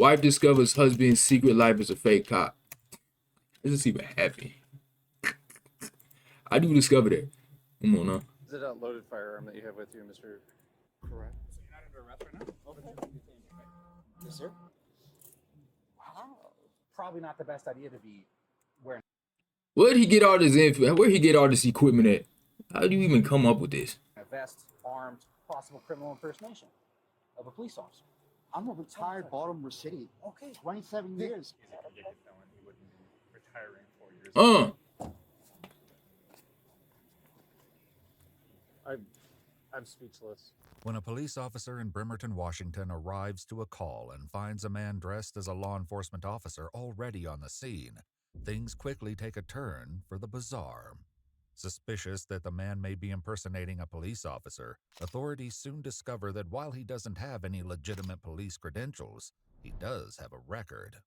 Wife discovers husband's secret life is a fake cop. This is even happy. I do discover that. Come on now. Is it a loaded firearm that you have with you, Mr. Correct. So you're not under arrest right now? Okay. Yes, sir. Wow. Probably not the best idea to be wearing. Where'd he get all this info? Where'd he get all this equipment at? How do you even come up with this? A vest, armed, possible criminal impersonation of a police officer. I'm a retired Baltimore City. Okay. 27 years. He's a convicted felon. He wouldn't be retiring 4 years. I'm speechless. When a police officer in Bremerton, Washington arrives to a call and finds a man dressed as a law enforcement officer already on the scene, things quickly take a turn for the bizarre. Suspicious that the man may be impersonating a police officer, authorities soon discover that while he doesn't have any legitimate police credentials, he does have a record.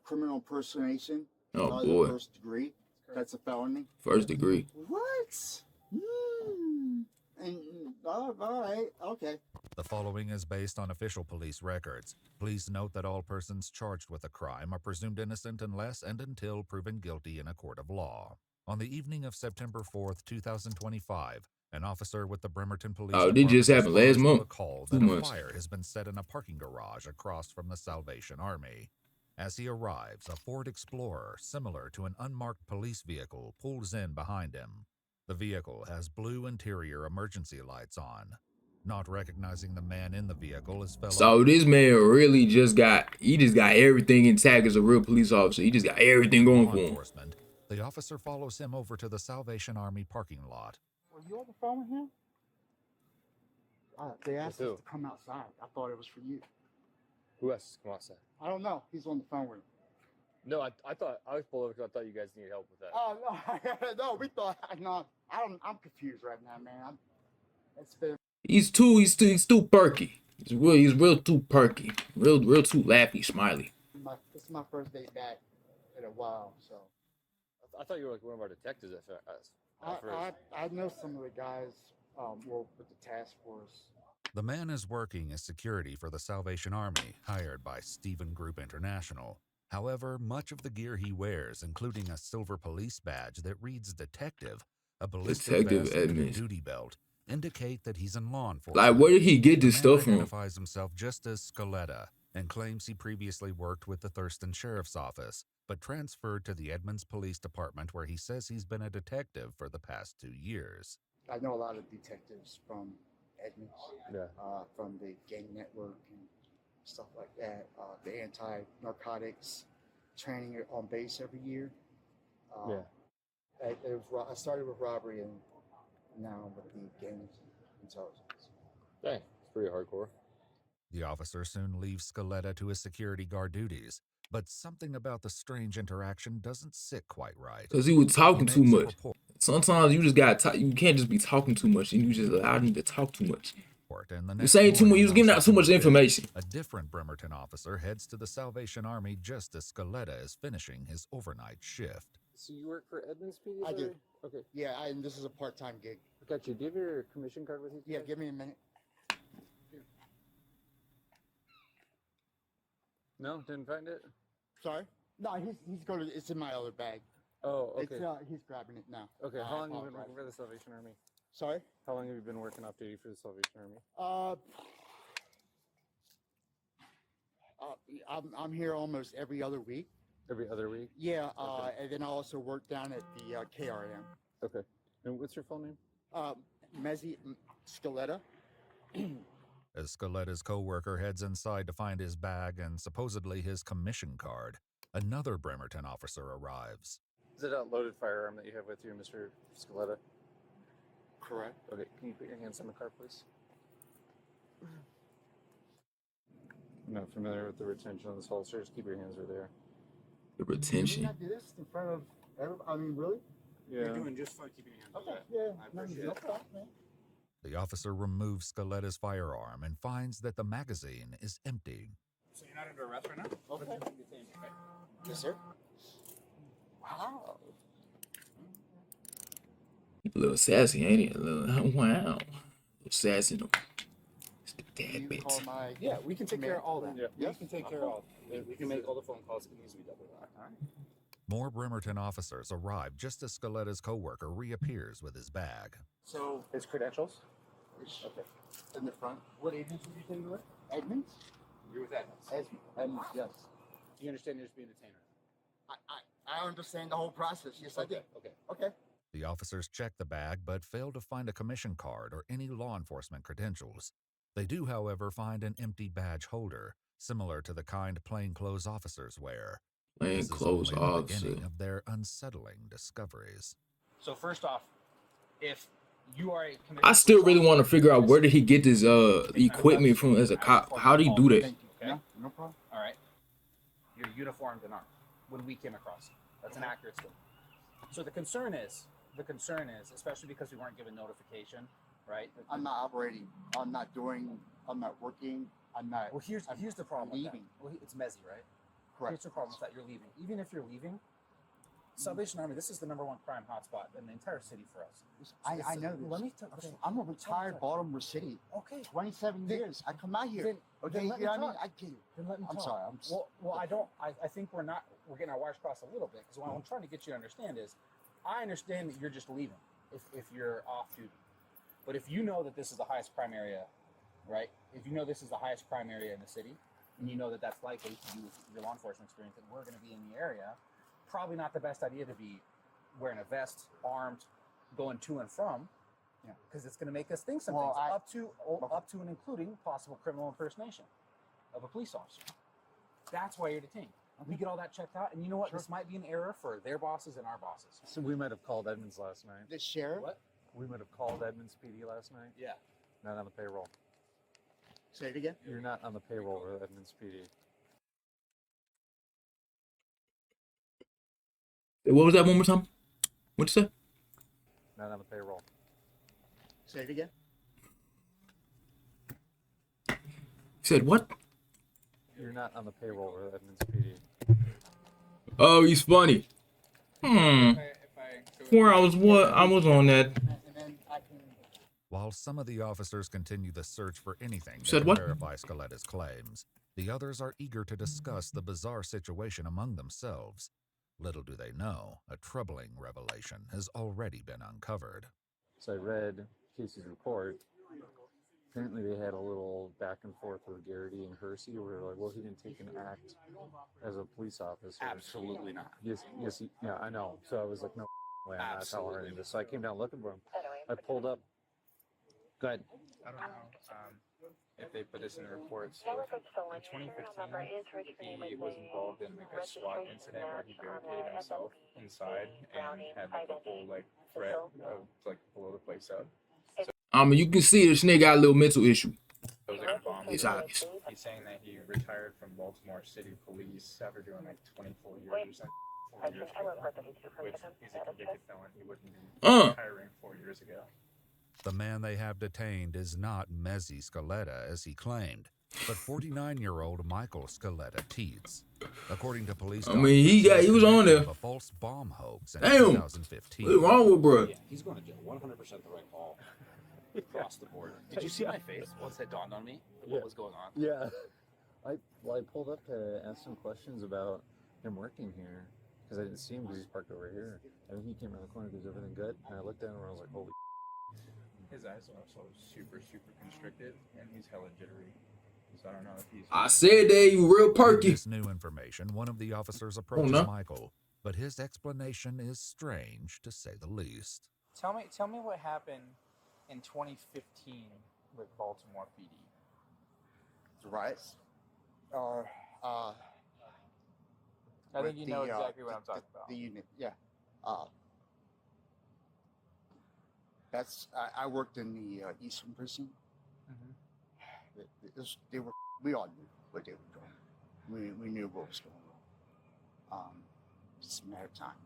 Criminal impersonation. Oh boy. First degree. That's a felony. First degree. What? All right. Okay. The following is based on official police records. Please note that all persons charged with a crime are presumed innocent unless and until proven guilty in a court of law. On the evening of September 4th, 2025, an officer with the Bremerton Police Oh, Department did just happen last month? a call 2 that a months. fire has been set in a parking garage across from the Salvation Army. As he arrives, a Ford Explorer, similar to an unmarked police vehicle, pulls in behind him. The vehicle has blue interior emergency lights on. Not recognizing the man in the vehicle, his fellow... So this man really just got everything intact as a real police officer. He just got everything going for him. The officer follows him over to the Salvation Army parking lot. Were you on the phone with him? They asked us to come outside. I thought it was for you. Who asked us to come outside? I don't know. He's on the phone with him. No, I thought I was pulled over because I thought you guys needed help with that. Oh no, no, we thought. No, I'm confused right now, man. It's been. He's too perky. He's real too perky. Real too laughy, smiley. This is my first day back in a while, so. I thought you were like one of our detectives at first. I know some of the guys work with the task force. The man is working as security for the Salvation Army, hired by Stephen Group International. However, much of the gear he wears, including a silver police badge that reads detective, a ballistic vest, and a duty belt, indicate that he's in law enforcement. Like, where did he get this stuff from? He identifies himself just as Scaletta and claims he previously worked with the Thurston Sheriff's Office, but transferred to the Edmonds Police Department, where he says he's been a detective for the past 2 years. I know a lot of detectives from Edmonds, Yeah. From the gang network and stuff like that. The anti-narcotics training on base every year. I started with robbery and now with the gang intelligence. Dang, it's pretty hardcore. The officer soon leaves Scaletta to his security guard duties, but something about the strange interaction doesn't sit quite right. Because he was talking too much. Sometimes you just you can't just be talking too much and you just allow him to talk too much. You're saying too much, he was giving out too much information. A different Bremerton officer heads to the Salvation Army just as Scaletta is finishing his overnight shift. So you work for Edmonds PD? I do. Okay. Yeah, and this is a part-time gig. I got you. Do you have your commission card with you? Yeah, give me a minute. No, didn't find it? Sorry? No, he's going to, it's in my other bag. Oh, okay. He's grabbing it now. Okay, how long have you been working for the Salvation Army? Sorry? How long have you been working off duty for the Salvation Army? I'm here almost every other week. Every other week? Yeah, Okay. and then I also work down at the KRM. Okay. And what's your full name? Mezzi Scaletta. As Scaletta's co-worker heads inside to find his bag and supposedly his commission card, another Bremerton officer arrives. Is it a loaded firearm that you have with you, Mr. Scaletta? Correct. Okay, can you put your hands on the car, please? I'm not familiar with the retention of this holster. Just keep your hands right there. The Can retention. you not do this in front of everybody? I mean, really? Yeah. You're doing just fine keeping your hands. Okay, yeah. I appreciate it. Okay, man. The officer removes Scaletta's firearm and finds that the magazine is empty. So you're not under arrest right now? Okay. Yes, sir. Wow. A little sassy, ain't he? A little, wow. A little sassy. It's the dad You bits. call my Yeah, we can take care of all that. Yeah. We can take care of all that. We can make all the phone calls. It needs to be double locked. All right. More Bremerton officers arrive just as Scoletta's coworker reappears with his bag. So his credentials. Okay. In the front. What agency did you say you were with? Edmonds? You're with Edmonds. Edmonds, yes. Do you understand you're just being detained? I understand the whole process. Yes, I did. Okay. The officers check the bag but fail to find a commission card or any law enforcement credentials. They do, however, find an empty badge holder, similar to the kind plainclothes officers wear. This is Plainclothes only the officer. beginning of their unsettling discoveries. So first off, if you are a I still really want to figure out where did he get this equipment from as a cop. How do you do that? Thank you. Okay. No problem. All right. You're uniformed and armed when we came across you. That's an accurate statement. So the concern is, especially because we weren't given notification, right? I'm not operating. I'm not working. I'm not. Well, here's the problem with that. leaving. Well, it's messy, right? Correct. Here's the problem with that. You're leaving. Even if you're leaving, Salvation Army, this is the #1 crime hotspot in the entire city for us. I know this. Let me tell Okay, I'm a retired Baltimore City. Okay. 27 years. I come out here. Then Okay, let you me know what I mean? talk. I get it. Then let me I'm talk. sorry. I think we're getting our wires crossed a little bit, because what I'm trying to get you to understand is, I understand that you're just leaving if you're off duty. But if you know that this is the highest crime area, right? If you know this is the highest crime area in the city, and you know that that's likely to do with your law enforcement experience, and we're going to be in the area, probably not the best idea to be wearing a vest, armed, going to and from, because it's going to make us think some things, up to and including possible criminal impersonation of a police officer. That's why you're detained. We get all that checked out, and you know what? Sure. This might be an error for their bosses and our bosses. So we might have called Edmonds last night. The sheriff? What? We might have called Edmonds PD last night. Yeah. Not on the payroll. Say it again? You're not on the payroll with Edmonds PD. What was that one more time? What'd you say? Not on the payroll. Say it again? You said what? You're not on the payroll with Edmonds PD. Oh, he's funny. Where I was on that. And then I can. While some of the officers continue the search for anything that Said can what? verify Scoletta's claims, the others are eager to discuss the bizarre situation among themselves. Little do they know, a troubling revelation has already been uncovered. So I read Casey's report. Apparently they had a little back and forth with Garrity and Hersey where they're like, well, he didn't take an act as a police officer. Absolutely not. Yes, yeah, I know. So I was like, no way, I'm not telling her any of this. So I came down looking for him. I pulled up. Go ahead. I don't know if they put this in the report. So in 2015, he was involved in like a SWAT incident where he barricaded himself inside and had like a whole like threat of like blow the place up. I mean, you can see this nigga got a little mental issue. It was like a bomb. It's obvious. He's saying that he retired from Baltimore City Police after doing like 24 years or something. 4 years ago, which he's a convicted felon. He wouldn't be retiring 4 years ago. The man they have detained is not Mezzi Scoletta, as he claimed, but 49-year-old Michael Scoletta Teets. According to police, I mean, he was on there. A false bomb hoax in Damn. 2015. What's wrong with bro? Yeah, he's going to jail. 100% the right call. Across the board. Did you see my face once it dawned on me what was going on? Yeah. I pulled up to ask some questions about him working here because I didn't see him because he's parked over here. And he came around the corner, goes, everything good? And I looked down and I was like, holy. His eyes are also super constricted, and he's hella jittery. So I don't know if he's. I said that you real With perky. this new information, one of the officers approaches no. Michael, but his explanation is strange, to say the least. Tell me what happened in 2015 with Baltimore PD. The riots? I think you know exactly what I'm talking about. The unit, yeah. I worked in the Eastern Prison. Mm-hmm. We all knew what they were doing. We knew what was going on. It's a matter of time.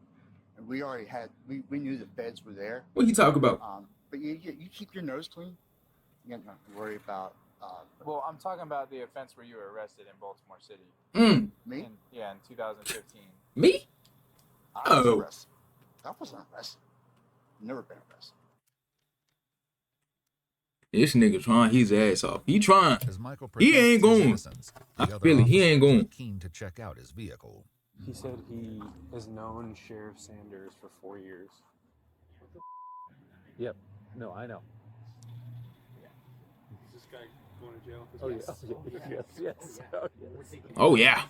And we already had, we knew the feds were there. What you talk about? But you keep your nose clean. You got nothing to worry about. Well, I'm talking about the offense where you were arrested in Baltimore City. Me? In 2015. Me? I was arrested. I wasn't arrested. Never been arrested. This nigga trying his ass off. He trying. As Michael He ain't protects his going. innocence, I the other feel it. He ain't officers are going. keen to check out his vehicle. He said he has known Sheriff Sanders for 4 years. Yep. No, I know. Is this guy going to jail? Oh, yes. Yes. Oh yeah.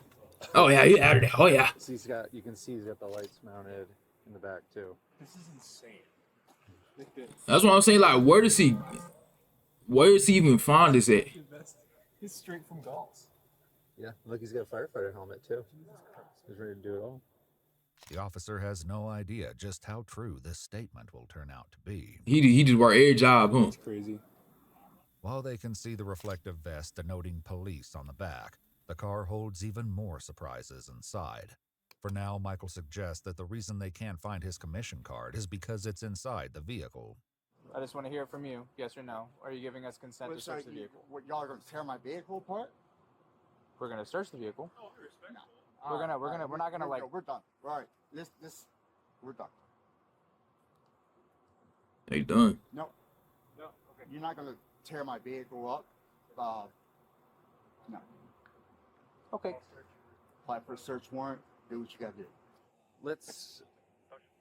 Oh yeah. He out of there. Oh yeah. So you can see he's got the lights mounted in the back too. This is insane. That's what I'm saying. Like, where does he even find this at? He's straight from Gulls. Yeah. Look, he's got a firefighter helmet too. He's ready to do it all. The officer has no idea just how true this statement will turn out to be. He just work every job, huh? That's crazy. While they can see the reflective vest denoting police on the back, the car holds even more surprises inside. For now, Michael suggests that the reason they can't find his commission card is because it's inside the vehicle. I just want to hear it from you. Yes or no? Are you giving us consent to search the vehicle? What, y'all are gonna tear my vehicle apart? We're gonna search the vehicle. We're not gonna like. We're done. All right. We're done. They done. No. Okay. You're not gonna tear my vehicle up. No. Okay. Apply for a search warrant. Do what you gotta do. Let's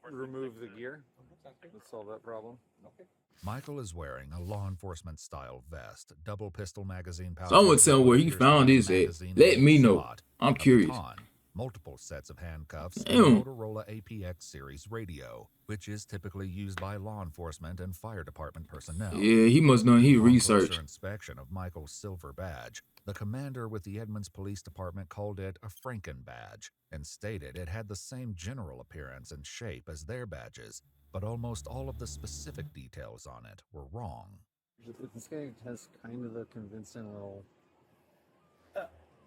remove the gear. Let's solve that problem. Okay. Michael is wearing a law enforcement style vest, double pistol magazine pouch. Someone tell where he found his at. Let me know. I'm curious. Baton, multiple sets of handcuffs, and Damn. a Motorola APX series radio, which is typically used by law enforcement and fire department personnel. Yeah, he must know he Upon researched. closer inspection of Michael's silver badge, the commander with the Edmonds Police Department called it a Franken badge and stated it had the same general appearance and shape as their badges, but almost all of the specific details on it were wrong. This guy has kind of a convincing little.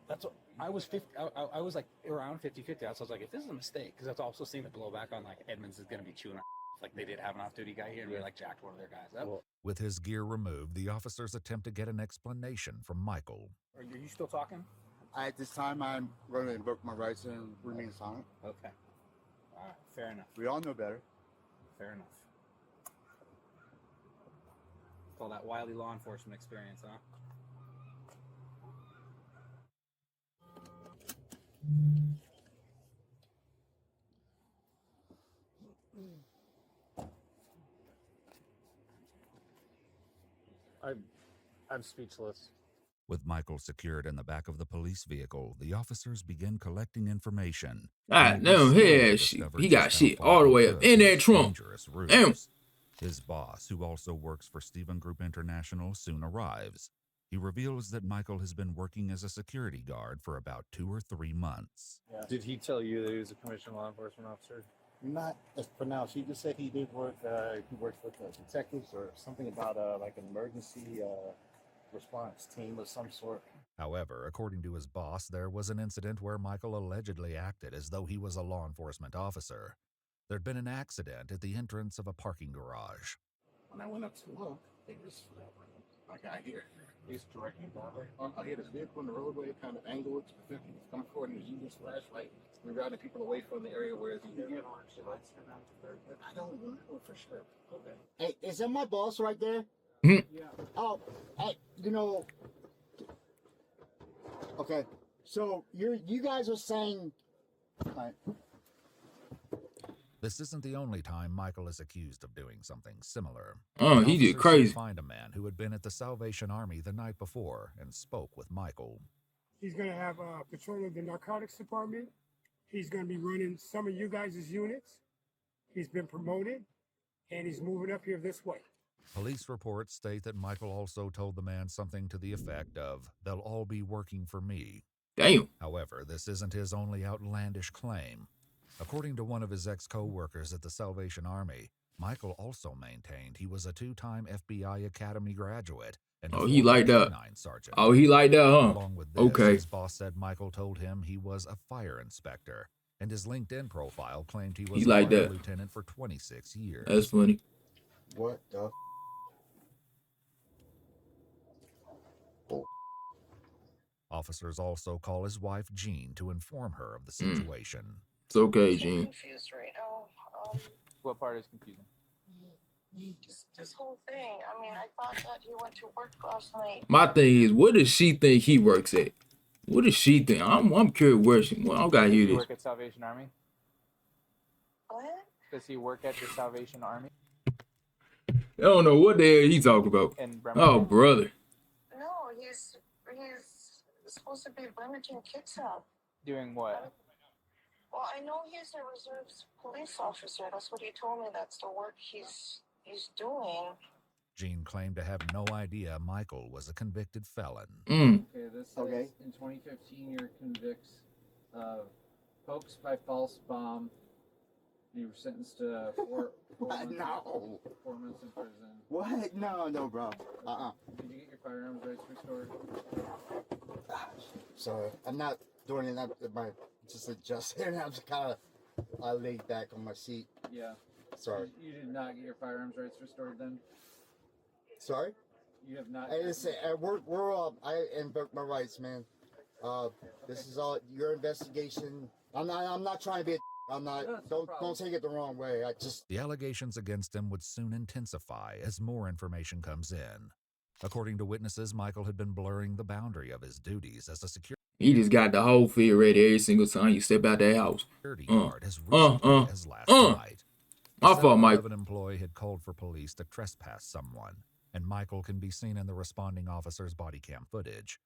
That's what I was 50. I was like around 50-50. I was like, if this is a mistake, because that's also seemed to blow back on like Edmonds is going to be chewing our like they did have an off-duty guy here and we like jacked one of their guys up. Well, With his gear removed, the officers attempt to get an explanation from Michael. Are you still talking? At this time, I'm going to invoke my rights and remain silent. Okay. All right. Fair enough. We all know better. Fair enough. Call that wily law enforcement experience, huh? I'm speechless. With Michael secured in the back of the police vehicle, the officers begin collecting information. God Michael damn, soon he had discovers shit. He got just shit how all the way far up he in took that his trunk. dangerous Damn. ruse. His boss, who also works for Stephen Group International, soon arrives. He reveals that Michael has been working as a security guard for about 2 or 3 months. Yeah. Did he tell you that he was a commissioned law enforcement officer? Not as pronounced. He just said he did work. He works with detectives or something about like an emergency response team of some sort. However, according to his boss, there was an incident where Michael allegedly acted as though he was a law enforcement officer. There'd been an accident at the entrance of a parking garage. When I went up to look, they just my guy here. He's directing I hit his vehicle in the roadway, kind of angled to the 50. He's coming forward and he's using his flashlight. We're routing people away from the area where the I don't know for sure. Okay. Hey, is that my boss right there? Mhm. Yeah. Oh, hey, you know. Okay, so you guys are saying. This isn't the only time Michael is accused of doing something similar. Oh, The he did officers crazy. soon find a man who had been at the Salvation Army the night before and spoke with Michael. He's going to have control of the narcotics department. He's going to be running some of you guys' units. He's been promoted, and he's moving up here this way. Police reports state that Michael also told the man something to the effect of, "They'll all be working for me." Damn. However, this isn't his only outlandish claim. According to one of his ex-co-workers at the Salvation Army, Michael also maintained he was a 2-time FBI Academy graduate and a Oh, he former like that. canine sergeant. Oh, he like that, huh? Along with this, Okay. his boss said Michael told him he was a fire inspector, and his LinkedIn profile claimed he was He a like fire that. lieutenant for 26 years. That's funny. What the? Officers also call his wife Jean to inform her of the situation. It's okay, Gene. What part is confusing? This whole thing. I mean, I thought that he went to work last night. My thing is, what does she think he works at? What does she think? I'm curious where she. Well, I gotta Does hear he this. work at Salvation Army? What? Does he work at the Salvation Army I don't know what the hell he talking about. in Oh, Bremerton? brother. No, he's supposed to be Bremerton Kitsap. Doing what? Well, I know he's a reserves police officer. That's what he told me. That's the work he's doing. Gene claimed to have no idea Michael was a convicted felon. Mm. Okay, this says Okay. in 2015 you're convicted of hoax by false bomb. You were sentenced to four months, No. 4 months in prison. What? No, bro. Did you get your firearms rights restored? Sorry, I'm not doing it. My just adjusting. I'm just kind of laid back on my seat. Yeah. Sorry. You did not get your firearms rights restored then? Sorry. You have not. I just say we're I invoke my rights, man. This is all your investigation. I'm not trying to be. I'm not. Don't take it the wrong way. I just. The allegations against him would soon intensify as more information comes in. According to witnesses, Michael had been blurring the boundary of his duties as a security He just got the whole field ready every single time you step out that house. guard as recently as last night. My The fault, Mike. 7-Eleven employee had called for police to trespass someone, and Michael can be seen in the responding officer's body cam footage.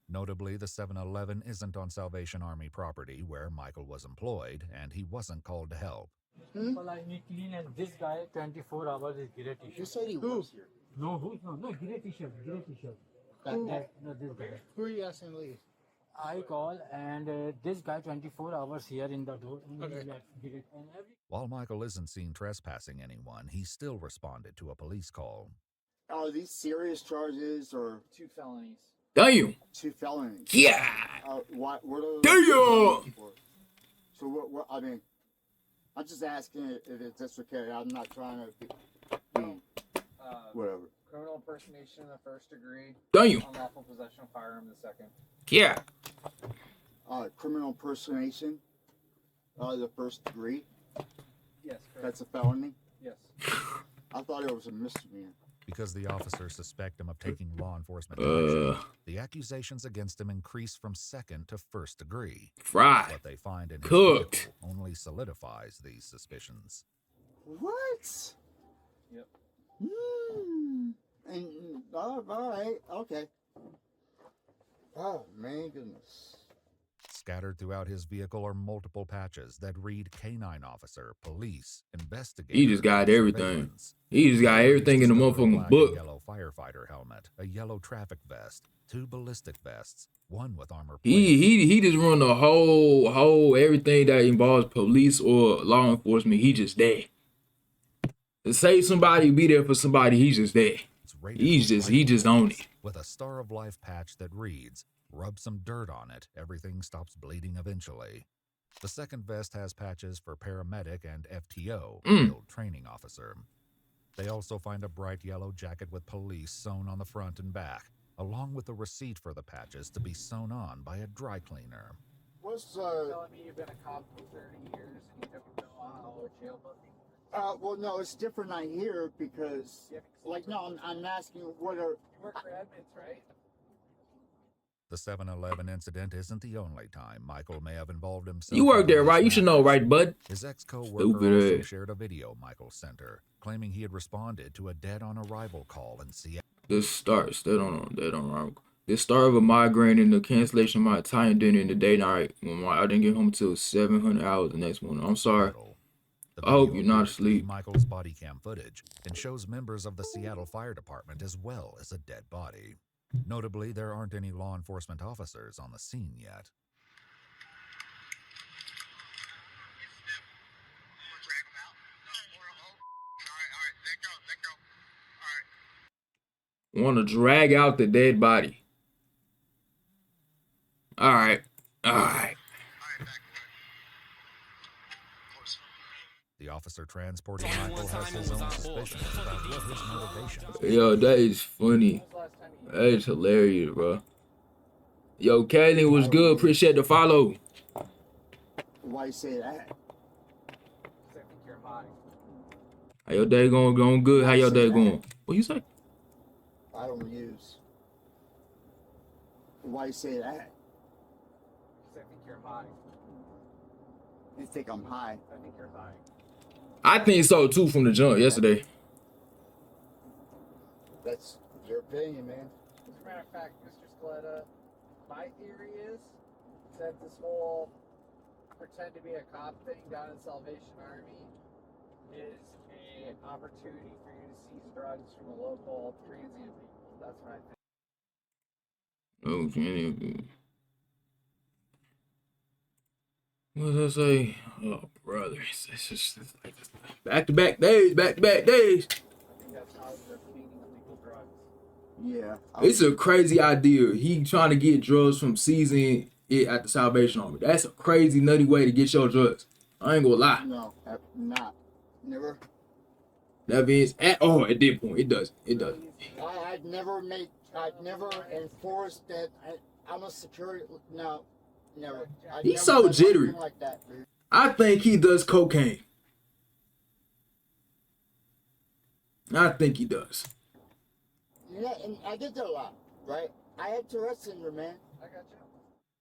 Notably, the 7-Eleven isn't on Salvation Army property where Michael was employed, and he wasn't called to help. Well, I need clean, and this guy 24 hours is gray t-shirt. You said he works here. No, gray t-shirt. Who? No, this guy. Who are you asking to leave? I call, and this guy 24 hours here in the door. Okay. And every While Michael isn't seen trespassing anyone, he still responded to a police call. Are these serious charges or 2 felonies. Damn. 2 felonies? Yeah. What are those? Damn. For? So what? I mean, I'm just asking if it's okay. I'm not trying to be whatever. Criminal impersonation in the 1st degree. Damn. Unlawful possession of firearm in the 2nd. Yeah. Criminal impersonation, the 1st degree. Yes, correct. That's a felony. Yes. I thought it was a misdemeanor. Because the officers suspect him of taking law enforcement action, the accusations against him increase from 2nd to 1st degree. Fried. What they find in his Cooked. vehicle only solidifies these suspicions. What? Yep. And all right, okay. Oh man, goodness. Scattered throughout his vehicle are multiple patches that read Canine Officer, Police, Investigator. He just got and everything. Surveillance. He just got everything in the Black motherfucking and book. yellow firefighter helmet, a yellow traffic vest, 2 ballistic vests, one with armor plates. He just run the whole everything that involves police or law enforcement. He just there. To save somebody, be there for somebody. He's just there. He just on it. With a Star of Life patch that reads, "Rub some dirt on it, everything stops bleeding eventually." The 2nd vest has patches for paramedic and FTO, field training officer. They also find a bright yellow jacket with police sewn on the front and back, along with a receipt for the patches to be sewn on by a dry cleaner. What's Telling me you've been a cop for 30 years and you never been on a jail booking? well, no, it's different out here because, like, no, I'm asking what are. You work for Edmonds, right? The 7-Eleven incident isn't the only time Michael may have involved himself. You work there, right? You should know, right, bud? His ex-co-worker Stupid also ass. shared a video Michael sent her, claiming he had responded to a dead-on-arrival call in Seattle. This start wrong. The start of a migraine and the cancellation of my Italian dinner in the day night when I didn't get home until 700 hours the next morning. I'm sorry. The I hope video you're not appears to be asleep. Michael's body cam footage and shows members of the Seattle Fire Department as well as a dead body. Notably, there aren't any law enforcement officers on the scene yet. Want to drag out the dead body. All right. The officer transporting Michael has his own suspicions about what his motivations. Yo, that is funny. That is hilarious, bro. Yo, Kaylin was good. Appreciate the follow. Why you say that? Because I think you're high. How your day going good? How your day that. going? What you say? I don't use. Why you say that? Because I think you're high. You think I'm high? I think you're high. I think so too from the jump yesterday. That's your opinion, man. As a matter of fact, Mr. Scaletta, my theory is that this whole pretend to be a cop thing down in Salvation Army is an opportunity for you to seize drugs from a local transient people. That's what I think. Okay. What does I say? Oh, brother. It's just like back-to-back days. I think that's how they're feeding illegal drugs. Yeah. It's a crazy idea. He trying to get drugs from seizing it at the Salvation Army. That's a crazy, nutty way to get your drugs. I ain't gonna lie. No, not. Never. That means at this point, it does. It does. I'd never enforced that. I'm a security. No, never. He's so jittery. Like that, dude. I think he does cocaine. I think he does. Yeah, and I did that a lot, right? I had Tourette's syndrome, man. I got you.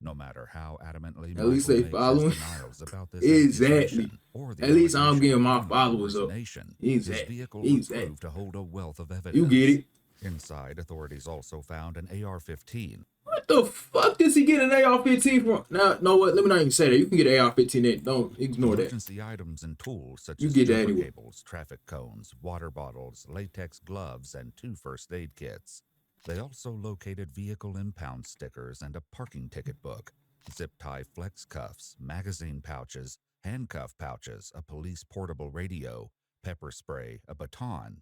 No matter how adamantly At least they Michael follow makes him. his denials about this Exactly. accusation or the At least I'm allegation getting my of criminal followers up. impersonation, Exactly. his vehicle would prove to hold a wealth of evidence. You get it. Inside, authorities also found an AR-15. What the fuck does he get an AR-15 from? Now, know what? Let me not even say that. You can get an AR-15. Don't ignore that. Emergency items and tools such You as get that jumper anyway. cables, traffic cones, water bottles, latex gloves, and 2 first aid kits. They also located vehicle impound stickers and a parking ticket book, zip tie flex cuffs, magazine pouches, handcuff pouches, a police portable radio, pepper spray, a baton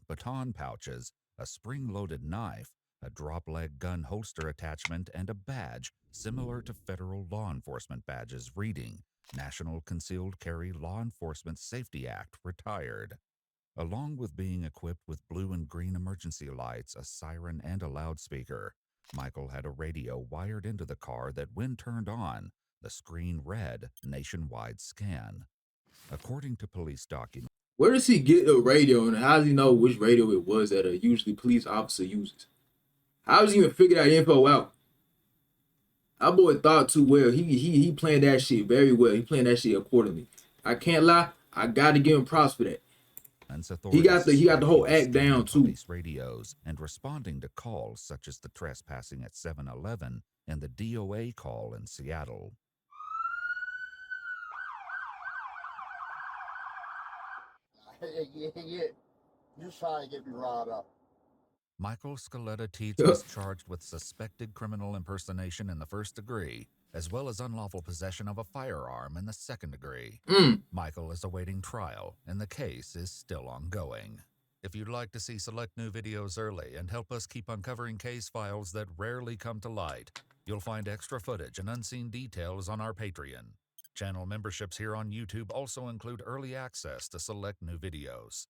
pouches, a spring-loaded knife, a drop-leg gun holster attachment, and a badge similar to federal law enforcement badges reading National Concealed Carry Law Enforcement Safety Act, retired. Along with being equipped with blue and green emergency lights, a siren, and a loudspeaker, Michael had a radio wired into the car that, when turned on, the screen read nationwide scan. According to police documents, Where does he get a radio, and how does he know which radio it was that a usually police officer uses? How does he even figure that info out? That boy thought too well. He planned that shit very well. He planned that shit accordingly. I can't lie. I gotta give him props for that. He got the whole act down too. Police radios and responding to calls such as the trespassing at 7-Eleven and the DOA call in Seattle. You're trying to get me riled up. Michael Scaletta Teets was charged with suspected criminal impersonation in the 1st degree, as well as unlawful possession of a firearm in the 2nd degree. Michael is awaiting trial, and the case is still ongoing. If you'd like to see select new videos early and help us keep uncovering case files that rarely come to light, you'll find extra footage and unseen details on our Patreon. Channel memberships here on YouTube also include early access to select new videos.